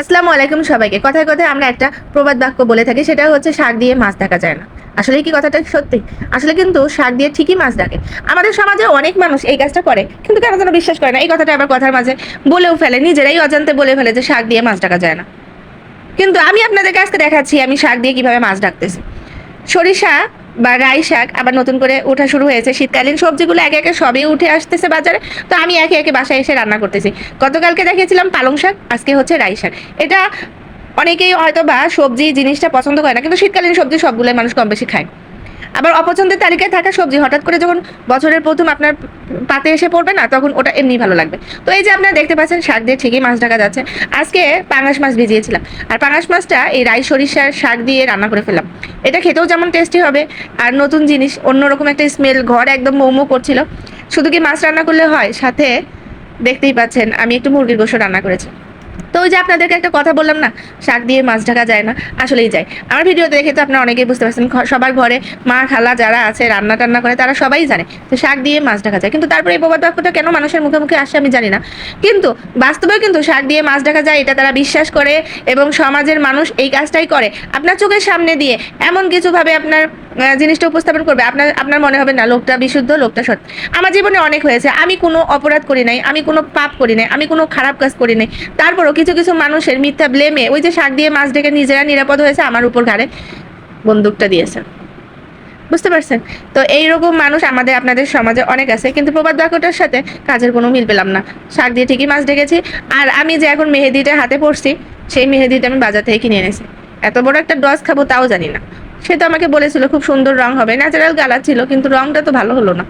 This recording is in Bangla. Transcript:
আসসালামু আলাইকুম সবাইকে। কথায় কথায় আমরা একটা প্রবাদ বাক্য বলে থাকি, সেটা হচ্ছে শাক দিয়ে মাছ ঢাকা যায় না। আসলে কি কথাটা সত্যি? আসলে কিন্তু শাক দিয়ে ঠিকই মাছ ঢাকে। আমাদের সমাজে অনেক মানুষ এই কাজটা করে, কিন্তু কেন যেন বিশ্বাস করে না। এই কথাটা আবার কথার মাঝে বলেও ফেলে, নিজেরাই অজান্তে বলে ফেলে যে শাক দিয়ে মাছ ঢাকা যায় না। কিন্তু আমি আপনাদেরকে আজকে দেখাচ্ছি আমি শাক দিয়ে কিভাবে মাছ ঢাকতেছি। সরিষা বা রাই শাক আবার নতুন করে ওঠা শুরু হয়েছে। শীতকালীন সবজিগুলো একে একে সবই উঠে আসতেছে বাজারে। তো আমি একে একে বাসায় এসে রান্না করতেছি। গতকালকে দেখিয়েছিলাম পালং শাক, আজকে হচ্ছে রাই শাক। এটা অনেকেই হয়তো বা সবজি জিনিসটা পছন্দ করে না, কিন্তু শীতকালীন সবজি সবগুলোই মানুষ কম বেশি খায়। আবার অপছন্দের তালিকায় থাকা সবজি হঠাৎ করে যখন বছরের প্রথম আপনার পাতে এসে পড়বে না, তখন ওটা এমনি ভালো লাগবে। তো এই যে আপনারা দেখতে পাচ্ছেন শাক দিয়ে ঠিকই মাছ ঢাকা যাচ্ছে। আজকে পাঙাশ মাছ ভিজিয়েছিলাম, আর পাঙাশ মাছটা এই রাই সরিষার শাক দিয়ে রান্না করে ফেললাম। এটা খেতেও যেমন টেস্টি হবে, আর নতুন জিনিস, অন্যরকম একটা স্মেল, ঘর একদম মৌমো করছিল। শুধু কি মাছ রান্না করলে হয়, সাথে দেখতেই পাচ্ছেন আমি একটু মুরগির গোশত রান্না করেছি। তো ওই যে আপনাদেরকে একটা কথা বললাম না, শাক দিয়ে মাছ ঢাকা যায় না, আসলেই যায়। আমার ভিডিও দেখে তো আপনারা অনেকেই বুঝতে পারছেন, সবার ঘরে মা খালা যারা আছে রান্না টান্না করে তারা সবাই জানে তো শাক দিয়ে মাছ ঢাকা যায়। কিন্তু তারপরে এই প্রবাদ বাক্যটা কেন মানুষের মুখে মুখে আসে আমি জানি না। কিন্তু বাস্তবেও কিন্তু শাক দিয়ে মাছ ঢাকা যায়, এটা তারা বিশ্বাস করে, এবং সমাজের মানুষ এই কাজটাই করে। আপনার চোখের সামনে দিয়ে এমন কিছু ভাবে আপনার জিনিসটা উপস্থাপন করবে, আপনার আপনার মনে হবে না লোকটা বিশুদ্ধ, লোকটা সৎ। আমার জীবনে অনেক হয়েছে, আমি কোনো অপরাধ করি নাই, আমি কোনো পাপ করি নাই, আমি কোনো খারাপ কাজ করি নাই। তারপরও কিছু কিছু মানুষের মিথ্যা ব্লেমে ওই যে শাক দিয়ে মাছ ঢেকে নিজেরা নিরাপদ হয়েছে, আমার উপর ঘাড়ে বন্দুকটা দিয়েছে। বুঝতে পারছেন? তো এইরকম মানুষ আমাদের আপনাদের সমাজে অনেক আছে, কিন্তু প্রবাদ বাক্যটার সাথে কাজের কোনো মিল পেলাম না। শাক দিয়ে ঠিকই মাছ ঢেকেছি। আর আমি যে এখন মেহেদিটা হাতে পড়ছি, সেই মেহেদিটা আমি বাজার থেকে কিনে এনেছি। এত বড় একটা ডস খাবো তাও জানি না। সে তো আমাকে বলেছিল খুব সুন্দর রং হবে, ন্যাচারাল কালার ছিল, কিন্তু রংটা তো ভালো হলো না।